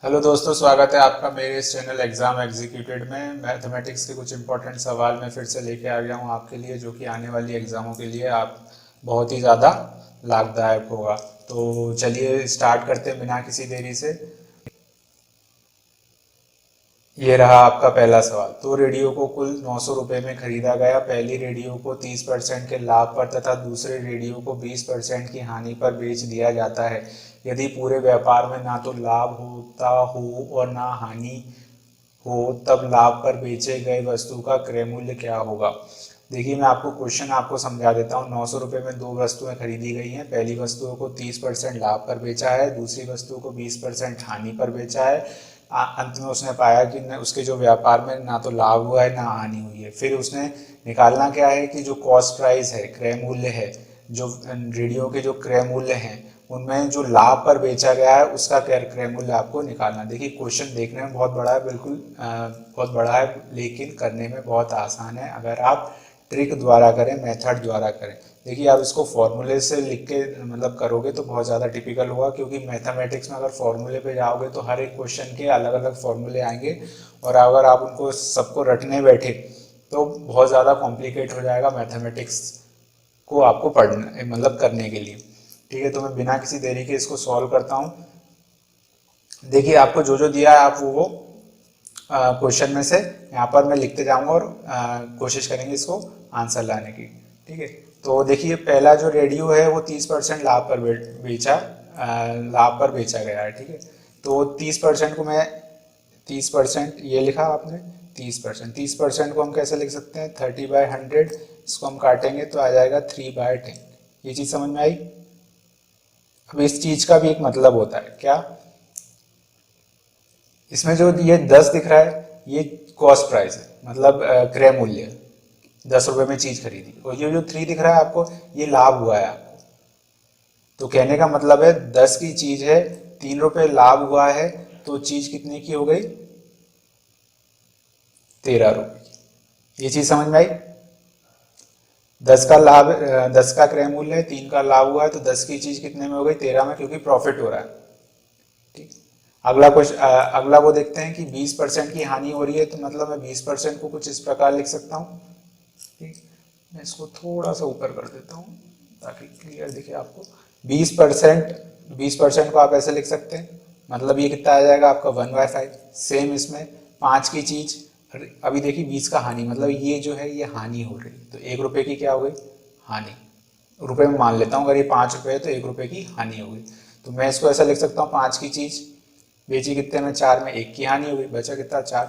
Hello दोस्तों, स्वागत है आपका मेरे इस चैनल एग्जाम एग्जीक्यूटेड में। मैथमेटिक्स के कुछ इंपॉर्टेंट सवाल मैं फिर से लेके आ गया हूँ आपके लिए, जो कि आने वाली एग्जामों के लिए आप बहुत ही ज़्यादा लाभदायक होगा। तो चलिए स्टार्ट करते हैं बिना किसी देरी से। ये रहा आपका पहला सवाल। तो रेडियो को कुल 900 रुपये में खरीदा गया। पहली रेडियो को 30% के लाभ पर तथा दूसरे रेडियो को 20% की हानि पर बेच दिया जाता है। यदि पूरे व्यापार में ना तो लाभ होता हो और ना हानि हो, तब लाभ पर बेचे गए वस्तु का क्रय मूल्य क्या होगा। देखिए, मैं आपको क्वेश्चन आपको समझा देता हूँ। 900 रुपये में दो वस्तुएं खरीदी गई हैं। पहली वस्तुओं को 30% लाभ पर बेचा है, दूसरी वस्तु को 20% हानि पर बेचा है। अंत में उसने पाया कि उसके जो व्यापार में ना तो लाभ हुआ है ना हानि हुई है। फिर उसने निकालना क्या है कि जो कॉस्ट प्राइस है, क्रय मूल्य है, जो रेडियो के जो क्रय मूल्य हैं उनमें जो लाभ पर बेचा गया है उसका क्रय मूल्य आपको निकालना। देखिए, क्वेश्चन देखने में बहुत बड़ा है, बिल्कुल बहुत बड़ा है, लेकिन करने में बहुत आसान है अगर आप ट्रिक द्वारा करें, मेथड द्वारा करें। देखिए, आप इसको फॉर्मूले से लिख के मतलब करोगे तो बहुत ज़्यादा टिपिकल होगा, क्योंकि मैथमेटिक्स में अगर फॉर्मूले पे जाओगे तो हर एक क्वेश्चन के अलग अलग फॉर्मूले आएंगे, और अगर आप उनको सबको रटने बैठे तो बहुत ज़्यादा कॉम्प्लिकेट हो जाएगा मैथमेटिक्स को आपको पढ़ना मतलब करने के लिए। ठीक है, तो मैं बिना किसी देरी के इसको सॉल्व करता हूँ। देखिए, आपको जो जो दिया है आप वो क्वेश्चन में से यहाँ पर मैं लिखते जाऊंगा और कोशिश करेंगे इसको आंसर लाने की। ठीक है, तो देखिए, पहला जो रेडियो है वो 30% लाभ पर लाभ पर बेचा गया है। ठीक है, तो 30% को मैं 30% ये लिखा आपने 30%। 30% को हम कैसे लिख सकते हैं, 30/100। इसको हम काटेंगे तो आ जाएगा 3/10। ये चीज़ समझ में आई। अब इस चीज़ का भी एक मतलब होता है क्या, इसमें जो ये 10 दिख रहा है ये कॉस्ट प्राइस है, मतलब क्रय मूल्य। 10 रुपये में चीज खरीदी, और ये जो 3 दिख रहा है आपको ये लाभ हुआ है आपको। तो कहने का मतलब है 10 की चीज है, 3 रुपये लाभ हुआ है, तो चीज कितने की हो गई, 13 रुपये की। ये चीज समझ में आई। 10 का क्रय मूल्य है, 3 का लाभ हुआ है, तो 10 की चीज कितने में हो गई, 13 में, क्योंकि प्रॉफिट हो रहा है। ठीक। अगला क्वेश्चन, अगला वो देखते हैं कि 20% की हानि हो रही है, तो मतलब मैं 20% को कुछ इस प्रकार लिख सकता हूँ। ठीक, मैं इसको थोड़ा सा ऊपर कर देता हूँ ताकि क्लियर दिखे आपको। 20% को आप ऐसे लिख सकते हैं, मतलब ये कितना आ जाएगा आपका 1/5। सेम इसमें 5 की चीज, अभी देखिए 20 का हानि, मतलब ये जो है ये हानि हो रही, तो 1 रुपये की क्या हो गई, हानि। रुपए में मान लेता हूँ, अगर ये 5 रुपये है तो 1 रुपये की हानि हो गई। तो मैं इसको ऐसा लिख सकता हूँ, 5 की चीज बेची कितने में, 4 में, 1 की हानि हो गई, बचा कितना, 4।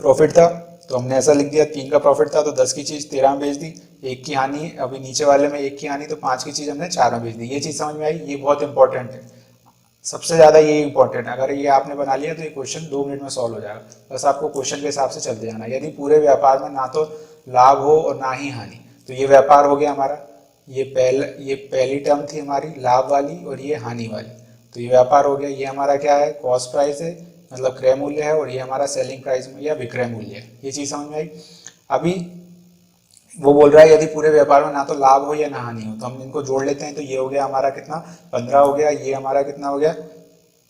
प्रॉफिट था तो हमने ऐसा लिख दिया, 3 का प्रॉफिट था तो 10 की चीज 13 में बेच दी, 1 की हानि, अभी नीचे वाले में 1 की हानि, तो 5 की चीज हमने 4 में बेच दी। ये चीज समझ में आई। ये बहुत इंपॉर्टेंट है, सबसे ज्यादा ये इंपॉर्टेंट है। अगर ये आपने बना लिया तो ये क्वेश्चन 2 मिनट में सॉल्व हो जाएगा। बस आपको क्वेश्चन के हिसाब से चलते जाना। यदि पूरे व्यापार में ना तो लाभ हो और ना ही हानि, तो ये व्यापार हो गया हमारा। ये पहली टर्म थी हमारी लाभ वाली, और ये हानि वाली, तो ये व्यापार हो गया। ये हमारा क्या है, कॉस्ट प्राइस है, मतलब क्रय मूल्य है, और ये हमारा सेलिंग प्राइस या विक्रय मूल्य है। ये चीज समझ में आई। अभी वो बोल रहा है यदि पूरे व्यापार में ना तो लाभ हो या ना हानि हो, तो हम इनको जोड़ लेते हैं। तो ये हो गया हमारा कितना, 15 हो गया, ये हमारा कितना हो गया,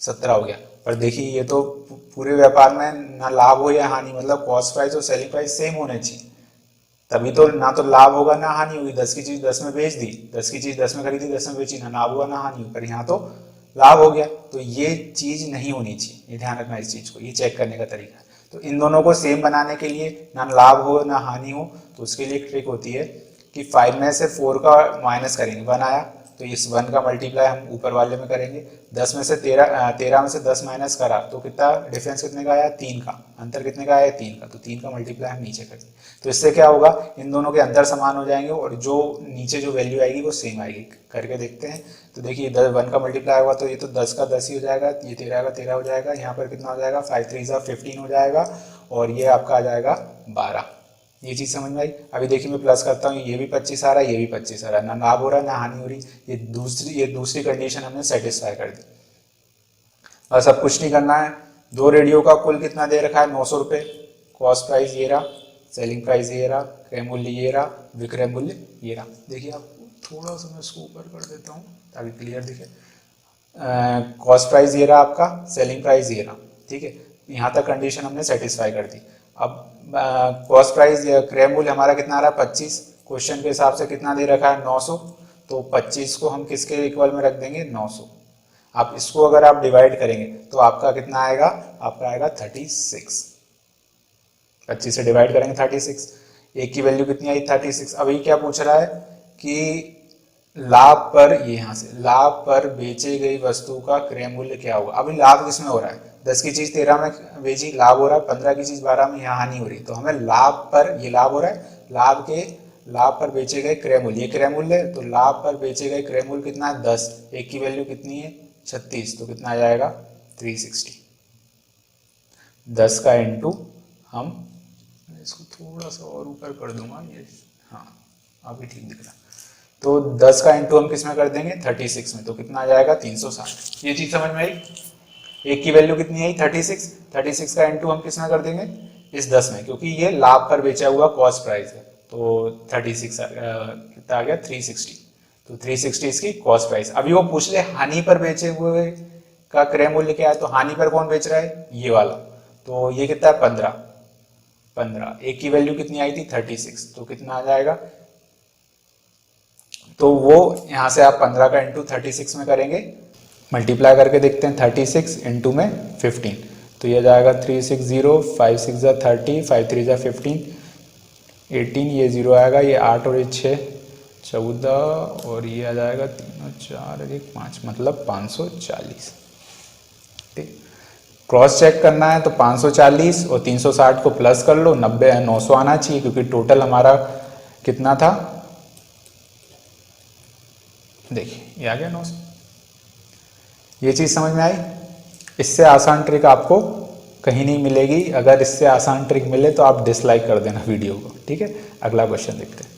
17 हो गया। पर देखिए, ये तो पूरे व्यापार में ना लाभ हो या हानि, मतलब कॉस्ट प्राइस और सेलिंग प्राइस सेम होने चाहिए, तभी तो ना तो लाभ होगा ना हानि होगी। 10 की चीज 10 में बेच दी, 10 की चीज 10 में खरीदी, 10 में बेची, ना लाभ हुआ ना हानि हुई, पर यहाँ तो लाभ हो गया। तो ये चीज नहीं होनी चाहिए, ये ध्यान रखना इस चीज को। ये चेक करने का तरीका है। तो इन दोनों को सेम बनाने के लिए, ना लाभ हो ना हानि हो, तो उसके लिए एक ट्रिक होती है कि 5 में से 4 का माइनस करेंगे, 1 आया तो इस 1 का मल्टीप्लाई हम ऊपर वाले में करेंगे। 10 में से 13 में से 10 माइनस करा तो कितना डिफरेंस, कितने का आया, 3 का। अंतर कितने का आया, 3 का, तो 3 का मल्टीप्लाई हम नीचे करेंगे। तो इससे क्या होगा, इन दोनों के अंतर समान हो जाएंगे, और जो नीचे जो वैल्यू आएगी वो सेम आएगी। करके देखते हैं। तो देखिए, 1 का मल्टीप्लाई हुआ तो ये तो 10 का 10 ही हो जाएगा, ये 13 का 13 हो जाएगा, यहाँ पर कितना हो जाएगा, 5 3 15 हो जाएगा, और ये आपका आ जाएगा 12। ये चीज समझ में आई। अभी देखिए, मैं प्लस करता हूँ, ये भी 25 आ रहा है, ये भी 25 आ रहा है, ना लाभ हो रहा है ना हानि हो रही। ये दूसरी कंडीशन हमने सेटिस्फाई कर दी। और सब कुछ नहीं करना है। दो रेडियो का कुल कितना दे रखा है, 900 रुपये। कॉस्ट प्राइस ये रहा, सेलिंग प्राइस ये रहा, क्रय मूल्य ये रहा, विक्रय मूल्य ये रहा। देखिए, आप थोड़ा सा मैं इसको ऊपर कर देता हूँ ताकि क्लियर दिखे। कॉस्ट प्राइस ये रहा आपका, सेलिंग प्राइस ये रहा, ठीक है। यहाँ तक कंडीशन हमने सेटिस्फाई कर दी। अब कॉस्ट प्राइस क्रय मूल्य हमारा कितना आ रहा है 25, क्वेश्चन के हिसाब से कितना दे रखा है 900, तो 25 को हम किसके इक्वल में रख देंगे 900। आप इसको अगर आप डिवाइड करेंगे तो आपका कितना आएगा, आपका आएगा 36। 25 से डिवाइड करेंगे 36, एक की वैल्यू कितनी आई 36। अभी क्या पूछ रहा है कि लाभ पर, ये यहाँ से लाभ पर बेचे गई वस्तु का क्रय मूल्य क्या होगा। अभी लाभ किसमें हो रहा है, 10 की चीज 13 में बेची, लाभ हो रहा है, 15 की चीज 12 में, यहाँ हानि हो रही है। तो हमें लाभ पर, ये लाभ हो रहा है, लाभ पर बेचे गए क्रय मूल्य, ये क्रय मूल्य है, तो लाभ पर बेचे गए क्रय मूल्य कितना है 10, एक की वैल्यू कितनी है 36, तो कितना आ जाएगा 360। 10 का इंटू, हम इसको थोड़ा सा और ऊपर कर दूंगा, ये हाँ अभी ठीक दिख रहा। तो 10 का इंटू हम किस में कर देंगे 36 में, तो कितना आ जाएगा 360। ये चीज समझ में आई, एक की वैल्यू कितनी आई 36, 36 का इंटू हम किस में कर देंगे इस 10 में, क्योंकि ये लाभ पर बेचा हुआ कॉस्ट प्राइस है। तो 36 कितना आ गया 360, तो 360 इसकी कॉस्ट प्राइस। अभी वो पूछ ले हानि पर बेचे हुए का क्रय मूल्य क्या है, तो हानि पर कौन बेच रहा है ये वाला, तो ये कितना है 15, एक की वैल्यू कितनी आई थी 36, तो कितना आ जाएगा, तो वो यहां से आप 15 का इंटू 36 में करेंगे, मल्टीप्लाई करके देखते हैं 36 इंटू में 15, तो ये जाएगा 360, 5 6 30, 5 3 15, 18, ये 0 आएगा, ये 8 और ये 6 14, और ये आ जाएगा 3 4 1 5, मतलब 540। ठीक, क्रॉस चेक करना है तो 540 और 360 को प्लस कर लो, 90 900 आना चाहिए, क्योंकि टोटल हमारा कितना था, देखिए ये आ गया 900। ये चीज समझ में आई। इससे आसान ट्रिक आपको कहीं नहीं मिलेगी, अगर इससे आसान ट्रिक मिले तो आप डिसलाइक कर देना वीडियो को, ठीक है। अगला क्वेश्चन देखते हैं।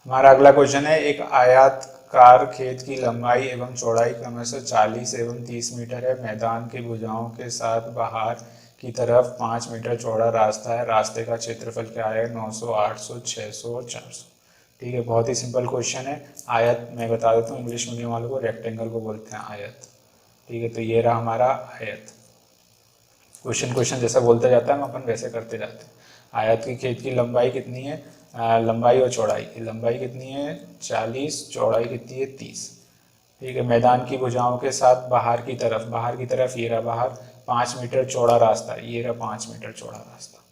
हमारा अगला क्वेश्चन है, एक आयताकार खेत की लंबाई एवं चौड़ाई क्रमशः 40 एवं 30 मीटर है, मैदान की भुजाओं के साथ बाहर की तरफ 5 मीटर चौड़ा रास्ता है, रास्ते का क्षेत्रफल क्या है 900, 800, 600 और 400। ठीक है, बहुत ही सिंपल क्वेश्चन है। आयत मैं बता देता हूँ, इंग्लिश मीडियम वालों को रेक्टेंगल को बोलते हैं आयत। ठीक है, तो ये रहा हमारा आयत। क्वेश्चन जैसा बोलता जाता है हम अपन वैसे करते जाते हैं। आयत की खेत की लंबाई कितनी है, लंबाई और चौड़ाई, लंबाई कितनी है 40, चौड़ाई कितनी है 30। ठीक है, मैदान की भुजाओं के साथ बाहर की तरफ ये रहा बाहर 5 मीटर चौड़ा रास्ता, ये रहा 5 मीटर चौड़ा रास्ता।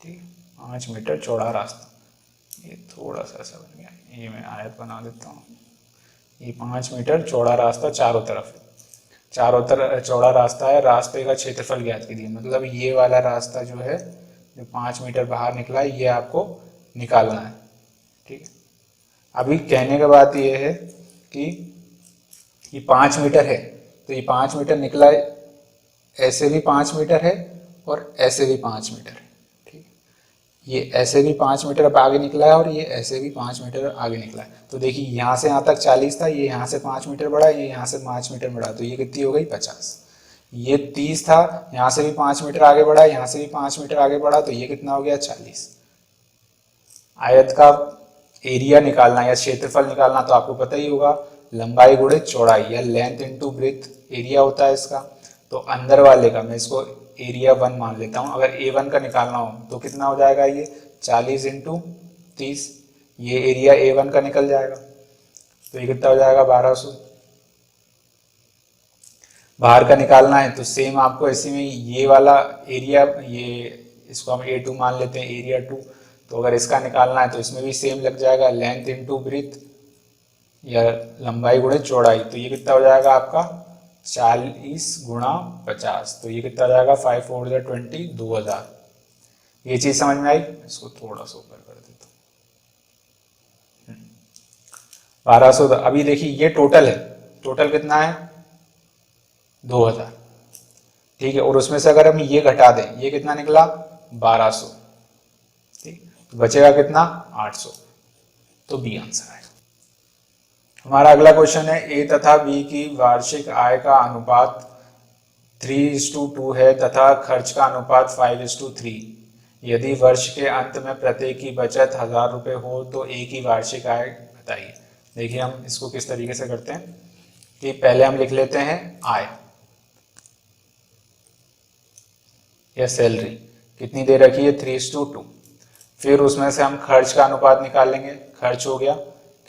ठीक है, 5 मीटर चौड़ा रास्ता, ये थोड़ा सा ऐसा बन गया, ये मैं आयत बना देता हूँ। ये 5 मीटर चौड़ा रास्ता चारों तरफ चौड़ा रास्ता है, रास्ते का क्षेत्रफल ज्ञात कीजिए। मतलब ये वाला रास्ता जो है जो 5 मीटर बाहर निकला है, ये आपको निकालना है। ठीक है, अभी कहने का बात ये है कि ये 5 मीटर है, तो ये 5 मीटर निकला है, ऐसे भी 5 मीटर है और ऐसे भी 5 मीटर है। ठीक, ये ऐसे भी 5 मीटर अब आगे निकला है और ये ऐसे भी 5 मीटर आगे निकला है। तो देखिए यहाँ से यहाँ तक 40 था, ये यहाँ से 5 मीटर बढ़ा, ये यहाँ से 5 मीटर बढ़ा, तो ये कितनी हो गई 50। ये 30 था, यहाँ से भी 5 मीटर आगे बढ़ा, यहाँ से भी 5 मीटर आगे बढ़ा, तो ये कितना हो गया 40। आयत का एरिया निकालना या क्षेत्रफल निकालना तो आपको पता ही होगा, लंबाई गुणे चौड़ाई या लेंथ इनटू ब्रेथ एरिया होता है इसका। तो अंदर वाले का मैं इसको एरिया 1 मान लेता हूँ। अगर A1 का निकालना हो तो कितना हो जाएगा, ये 40 इंटू 30, ये एरिया A1 का निकल जाएगा, तो ये कितना हो जाएगा 1200। बाहर का निकालना है तो सेम आपको ऐसे में ये वाला एरिया, ये इसको हम A2 मान लेते हैं, एरिया 2। तो अगर इसका निकालना है तो इसमें भी सेम लग जाएगा, लेंथ इनटू ब्रेथ या लंबाई गुणे चौड़ाई, तो ये कितना हो जाएगा आपका 40 गुणा 50, तो ये कितना हो जाएगा 5 4 20, 2000। ये चीज समझ में आई। इसको थोड़ा सा ऊपर कर देता हूँ, 1200। अभी देखिए ये टोटल है, टोटल कितना है 2000। ठीक है, और उसमें से अगर हम ये घटा दें, ये कितना निकला 1200। ठीक, तो बचेगा कितना 800, तो बी आंसर आएगा। हमारा अगला क्वेश्चन है, ए तथा बी की वार्षिक आय का अनुपात 3:2 है तथा खर्च का अनुपात 5:3। यदि वर्ष के अंत में प्रत्येक की बचत 1000 रुपये हो तो ए की वार्षिक आय बताइए। देखिए हम इसको किस तरीके से करते हैं कि पहले हम लिख लेते हैं आय या सैलरी कितनी दे रखी है 3:2। फिर उसमें से हम खर्च का अनुपात निकालेंगे, खर्च हो गया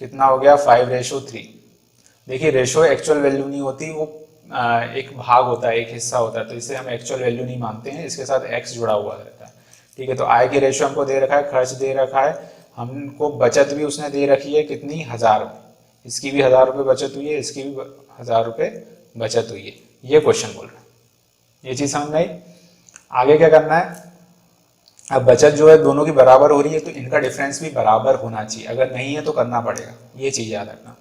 कितना हो गया 5:3। देखिए रेशो एक्चुअल वैल्यू नहीं होती, वो एक भाग होता है, एक हिस्सा होता है, तो इसे हम एक्चुअल वैल्यू नहीं मानते हैं, इसके साथ एक्स जुड़ा हुआ रहता है। ठीक है, तो आय की रेशो हमको दे रखा है, खर्च दे रखा है, हमको बचत भी उसने दे रखी है कितनी 1000 रुपये, इसकी भी 1000 रुपये बचत हुई है, इसकी भी 1000 रुपये बचत हुई है। ये क्वेश्चन बोल रहा है, ये चीज समझ में आई। आगे क्या करना है, अब बचत जो है दोनों की बराबर हो रही है तो इनका डिफरेंस भी बराबर होना चाहिए, अगर नहीं है तो करना पड़ेगा, ये चीज याद रखना।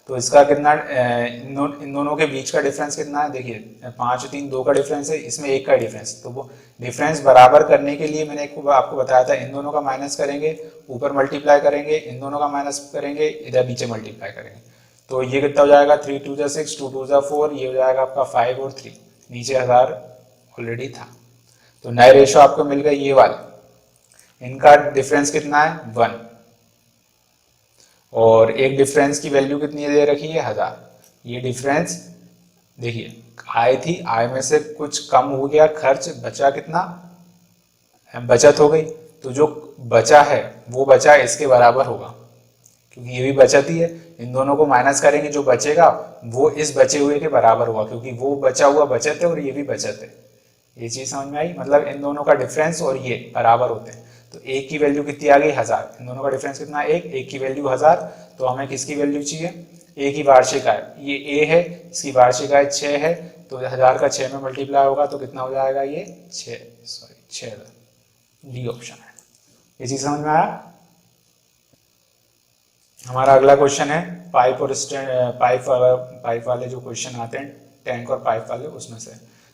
तो इसका कितना इन दोनों के बीच का डिफरेंस कितना है, देखिए 5 3 2 का डिफरेंस है, इसमें 1 का डिफरेंस, तो वो डिफरेंस बराबर करने के लिए मैंने आपको बताया था, इन दोनों का माइनस करेंगे, ऊपर मल्टीप्लाई करेंगे, इन दोनों का माइनस करेंगे, इधर नीचे मल्टीप्लाई करेंगे, तो ये कितना हो जाएगा 3 2 6 2 2 4, ये हो जाएगा आपका 5 और 3, नीचे 1000 ऑलरेडी था। तो नए रेशो आपको मिल गए ये वाले, इनका डिफरेंस कितना है 1, और एक डिफरेंस की वैल्यू कितनी दे रखी है 1000। ये डिफरेंस देखिए आय थी, आय में से कुछ कम हो गया खर्च, बचा कितना, बचत हो गई, तो जो बचा है वो बचा इसके बराबर होगा, क्योंकि ये भी बचत ही है, इन दोनों को माइनस करेंगे, जो बचेगा वो इस बचे हुए के बराबर होगा, क्योंकि वो बचा हुआ बचत है और ये भी बचत है। ये चीज समझ में आई, मतलब इन दोनों का डिफरेंस और ये बराबर होते हैं, तो एक की वैल्यू कितनी आ गई 1000, इन दोनों का डिफरेंस कितना एक की वैल्यू 1000, तो हमें किसकी वैल्यू चाहिए, ए की वार्षिक आय, ये ए है, इसकी वार्षिक आय 6 है, तो 1000 का 6 में मल्टीप्लाई होगा तो कितना हो जाएगा ये 6, डी ऑप्शन है। ये चीज समझ में आया। हमारा अगला क्वेश्चन है पाइप और पाइप वाले जो क्वेश्चन आते हैं टैंक और पाइप वाले, उसमें से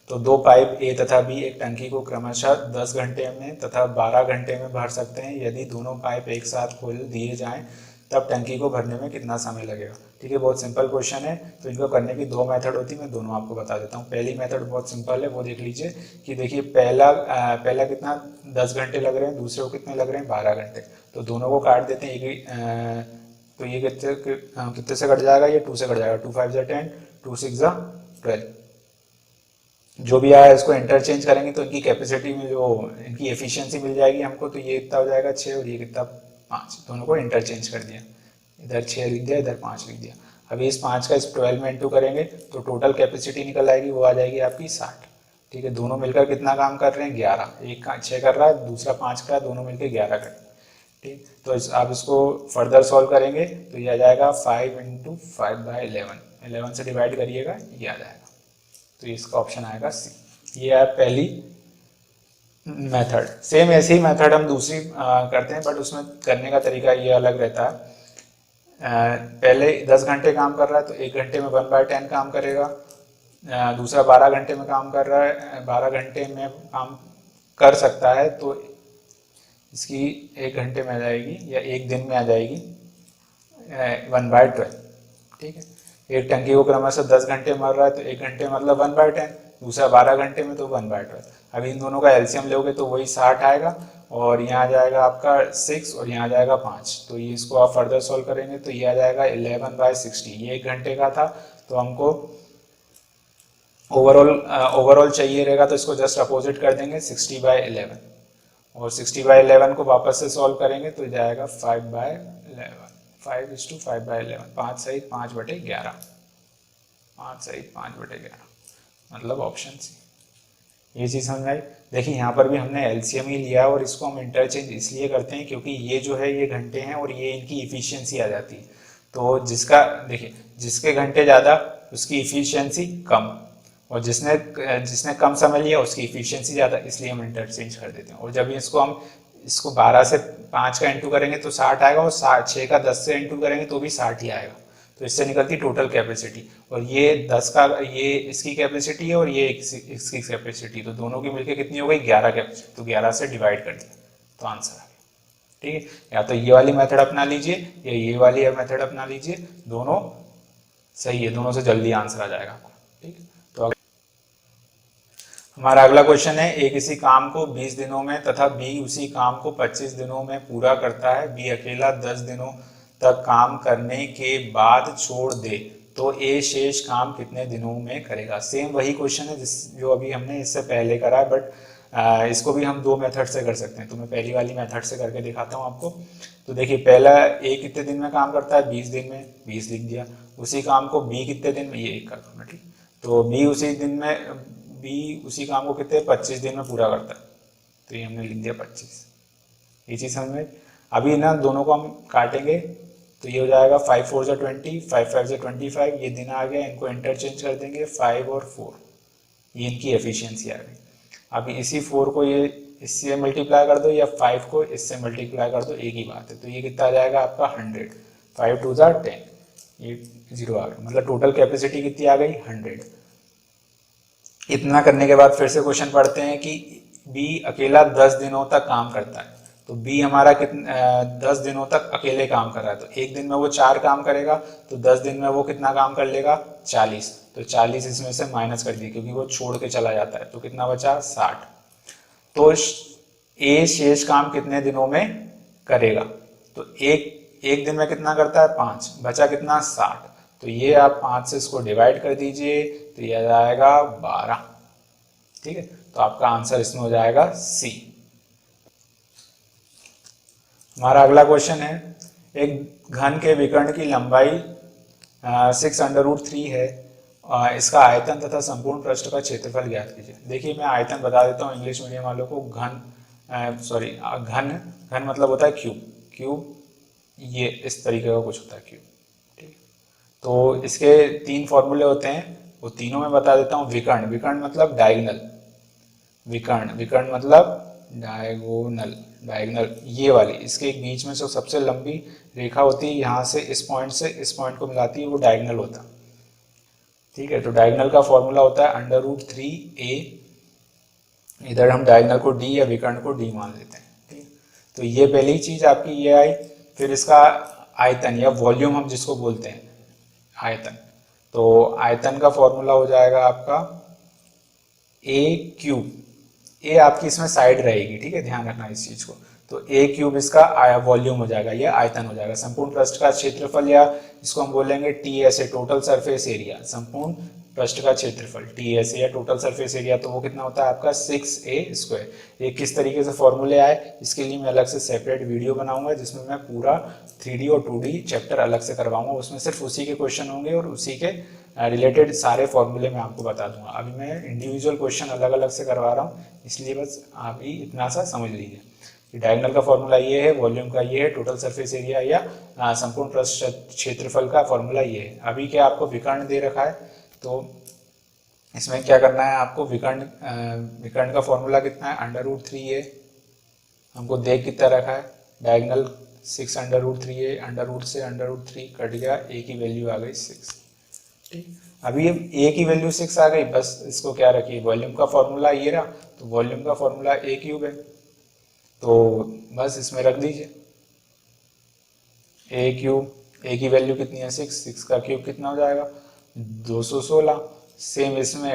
तो दो पाइप ए तथा बी एक टंकी को क्रमशः 10 घंटे में तथा 12 घंटे में भर सकते हैं, यदि दोनों पाइप एक साथ खोल दिए जाएं तब टंकी को भरने में कितना समय लगेगा। ठीक है, बहुत सिंपल क्वेश्चन है, तो इनको करने की 2 मेथड होती है, मैं दोनों आपको बता देता हूँ। पहली मेथड बहुत सिंपल है, वो देख लीजिए कि देखिए पहला कितना 10 घंटे लग रहे हैं, दूसरे को कितने लग रहे हैं 12 घंटे, तो दोनों को काट देते हैं, तो ये कितने से कट जाएगा, ये 2 से कट जाएगा, 2 5 10, 2 6 12, जो भी आया इसको इंटरचेंज करेंगे तो इनकी कैपेसिटी में जो इनकी एफिशिएंसी मिल जाएगी हमको, तो ये कितना हो जाएगा 6 और ये कितना 5, दोनों को इंटरचेंज कर दिया, इधर 6 लिख दिया, इधर 5 लिख दिया। अभी इस 5 का इस 12 में इंटू करेंगे तो टोटल कैपेसिटी निकल आएगी, वो आ जाएगी आपकी 60। ठीक है, दोनों मिलकर कितना काम कर रहे हैं 11, एक 6 कर रहा है, दूसरा 5 कर रहा है, दोनों मिलकर 11 कर रहे हैं। ठीक, तो आप इसको फर्दर सॉल्व करेंगे तो ये आ जाएगा 5 × 5/11, 11 से डिवाइड करिएगा, ये आ जाएगा, तो इसका ऑप्शन आएगा सी। ये है पहली मेथड। सेम ऐसी ही मेथड हम दूसरी करते हैं, बट उसमें करने का तरीका ये अलग रहता है। पहले 10 घंटे काम कर रहा है तो 1 घंटे में 1/10 काम करेगा, दूसरा 12 घंटे में काम कर रहा है, 12 घंटे में काम कर सकता है, तो इसकी 1 घंटे में आ जाएगी या 1 दिन में आ जाएगी 1/12। ठीक है, एक टंकी को क्रमशः 10 घंटे मर रहा है तो 1 घंटे मतलब 1/10, दूसरा 12 घंटे में तो 1/12। अब इन दोनों का एलसीएम लोगे तो वही 60 आएगा, और यहाँ आ जाएगा आपका 6 और यहाँ आ जाएगा 5, तो ये इसको आप फर्दर सॉल्व करेंगे तो ये आ जाएगा 11/60। ये 1 घंटे का था, तो हमको ओवरऑल चाहिए रहेगा, तो इसको जस्ट अपोजिट कर देंगे 60/11, और 60/11 को वापस से सॉल्व करेंगे तो जाएगा 5/11, 5:5/11, 5 सहित 5/11, 5 सहित 5/11, मतलब ऑप्शन सी। ये चीज समझ आई। देखिए यहाँ पर भी हमने एलसीएम ही लिया, और इसको हम इंटरचेंज इसलिए करते हैं क्योंकि ये जो है ये घंटे हैं और ये इनकी इफिशियंसी आ जाती है, तो जिसका देखिए जिसके घंटे ज़्यादा उसकी इफिशियंसी कम, और जिसने कम समय लिया उसकी इफिशियंसी ज़्यादा, इसलिए हम इंटरचेंज कर देते हैं। और जब इसको 12 से 5 का इंटू करेंगे तो 60 आएगा, और 6 का 10 से इंटू करेंगे तो भी 60 ही आएगा, तो इससे निकलती टोटल कैपेसिटी, और ये 10 का ये इसकी कैपेसिटी है और ये इसकी कैपेसिटी, तो दोनों की मिलकर कितनी हो गई 11 कैपेसिटी, तो 11 से डिवाइड कर दिया तो आंसर आ गया। ठीक है, या तो ये वाली मेथड अपना लीजिए या ये वाली मेथड अपना लीजिए, दोनों सही है, दोनों से जल्दी आंसर आ जाएगा। ठीक है, तो हमारा अगला क्वेश्चन है, ए किसी काम को 20 दिनों में तथा बी उसी काम को 25 दिनों में पूरा करता है, बी अकेला 10 दिनों तक काम करने के बाद छोड़ दे तो ए शेष काम कितने दिनों में करेगा। सेम वही क्वेश्चन है जो अभी हमने इससे पहले करा है, बट इसको भी हम दो मेथड से कर सकते हैं। तो मैं पहली वाली मेथड से करके दिखाता हूँ आपको। तो देखिए पहला ए कितने दिन में काम करता है, 20 दिन में, 20 लिख दिया। उसी काम को बी कितने दिन में, ये एक कर दो ना, ठीक। तो बी उसी काम को कितने 25 दिन में पूरा करता है, तो ये हमने लिख दिया 25। ये चीज़ समझ में। अभी ना दोनों को हम काटेंगे तो ये हो जाएगा 5 4 जा 20, 5 5 जा 25, ये दिन आ गया, इनको इंटरचेंज कर देंगे 5 और 4, ये इनकी एफिशिएंसी आ गई। अभी इसी 4 को ये इससे मल्टीप्लाई कर दो या 5 को इससे मल्टीप्लाई कर दो, एक ही बात है। तो ये कितना आ जाएगा आपका 100, 5 2 जा 10, ये 0 आ गया, मतलब टोटल कैपेसिटी कितनी आ गई 100। इतना करने के बाद फिर से क्वेश्चन पढ़ते हैं कि बी अकेला 10 दिनों तक काम करता है। तो बी हमारा 10 दिनों तक अकेले काम कर रहा है, तो एक दिन में वो 4 काम करेगा, तो 10 दिन में वो कितना काम कर लेगा 40। तो 40 इसमें से माइनस कर दिए क्योंकि वो छोड़ के चला जाता है, तो कितना बचा 60। तो ए शेष काम कितने दिनों में करेगा, तो एक दिन में कितना करता है 5, बचा कितना 60। तो ये आप 5 से इसको डिवाइड कर दीजिए, तो ये आ जाएगा 12, ठीक है। तो आपका आंसर इसमें हो जाएगा सी। हमारा अगला क्वेश्चन है, एक घन के विकर्ण की लंबाई 6√3 है, इसका आयतन तथा संपूर्ण पृष्ठ का क्षेत्रफल ज्ञात कीजिए। देखिए मैं आयतन बता देता हूँ इंग्लिश मीडियम वालों को। घन मतलब होता है क्यूब, ये इस तरीके का कुछ होता है क्यूब, ठीक। तो इसके 3 फॉर्मूले होते हैं, वो तीनों में बता देता हूँ। विकर्ण मतलब डायगोनल, विकर्ण मतलब डायगोनल, ये वाली इसके एक बीच में जो सबसे लंबी रेखा होती है, यहाँ से इस पॉइंट को मिलाती है, वो डायगोनल होता है, ठीक है। तो डायगोनल का फॉर्मूला होता है √3a, इधर हम डायगोनल को d या विकर्ण को d मान लेते हैं, ठीक। तो ये पहली चीज आपकी ये आई। फिर इसका आयतन या वॉल्यूम हम जिसको बोलते हैं आयतन, तो आयतन का फॉर्मूला हो जाएगा आपका a³। ए आपकी इसमें साइड रहेगी, ठीक है, ध्यान रखना इस चीज को। तो a³ इसका वॉल्यूम हो जाएगा, ये आयतन हो जाएगा। संपूर्ण पृष्ठ का क्षेत्रफल, या इसको हम बोलेंगे TSA, टोटल सरफेस एरिया, संपूर्ण पृष्ठ का क्षेत्रफल TSA या टोटल सरफेस एरिया, तो वो कितना होता है आपका 6a²। ये किस तरीके से फॉर्मूले आए, इसके लिए मैं अलग से सेपरेट वीडियो बनाऊंगा, जिसमें मैं पूरा 3D और 2D चैप्टर अलग से करवाऊंगा। उसमें सिर्फ उसी के क्वेश्चन होंगे और उसी के रिलेटेड सारे फॉर्मूले मैं आपको बता दूंगा। अभी मैं इंडिविजुअल क्वेश्चन अलग अलग से करवा रहा हूँ, इसलिए बस आप ही इतना सा समझ लीजिए। डायगोनल का फॉर्मूला ये है, वॉल्यूम का ये है, टोटल सरफेस एरिया या संपूर्ण पृष्ठ क्षेत्रफल का फॉर्मूला ये है। अभी क्या आपको विकर्ण दे रखा है, तो इसमें क्या करना है आपको, विकर्ण का फॉर्मूला कितना है √3a, हमको देख कितना रखा है डायगोनल 6√3a, अंडर से √3 कट गया, a की वैल्यू आ गई 6, ठीक। अभी a की वैल्यू 6 आ गई, बस इसको क्या रखिए, वॉल्यूम का फॉर्मूला ये रहा, तो वॉल्यूम का फॉर्मूला a³ है, तो बस इसमें रख दीजिए a³। a की वैल्यू कितनी है 6 का क्यूब कितना हो जाएगा 216। सेम इसमें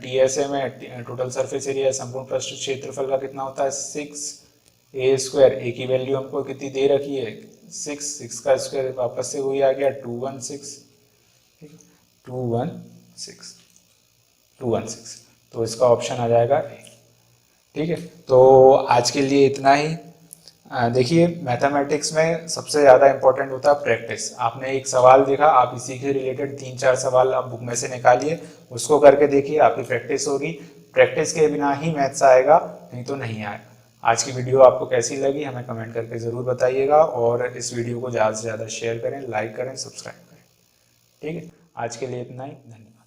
TSA में टोटल सरफेस एरिया, संपूर्ण पृष्ठ क्षेत्रफल का कितना होता है 6a²। a की वैल्यू हमको कितनी दे रखी है 6 का स्क्वायर वापस से वही आ गया 216, 216, तो इसका ऑप्शन आ जाएगा ए, ठीक है। तो आज के लिए इतना ही। देखिए मैथमेटिक्स में सबसे ज़्यादा इंपॉर्टेंट होता है प्रैक्टिस। आपने एक सवाल देखा, आप इसी के रिलेटेड 3-4 सवाल आप बुक में से निकालिए, उसको करके देखिए, आपकी प्रैक्टिस होगी। प्रैक्टिस के बिना ही मैथ्स आएगा, नहीं तो नहीं आएगा। आज की वीडियो आपको कैसी लगी हमें कमेंट करके ज़रूर बताइएगा, और इस वीडियो को ज़्यादा से ज़्यादा शेयर करें, लाइक करें, सब्सक्राइब करें, ठीक है। आज के लिए इतना ही, धन्यवाद।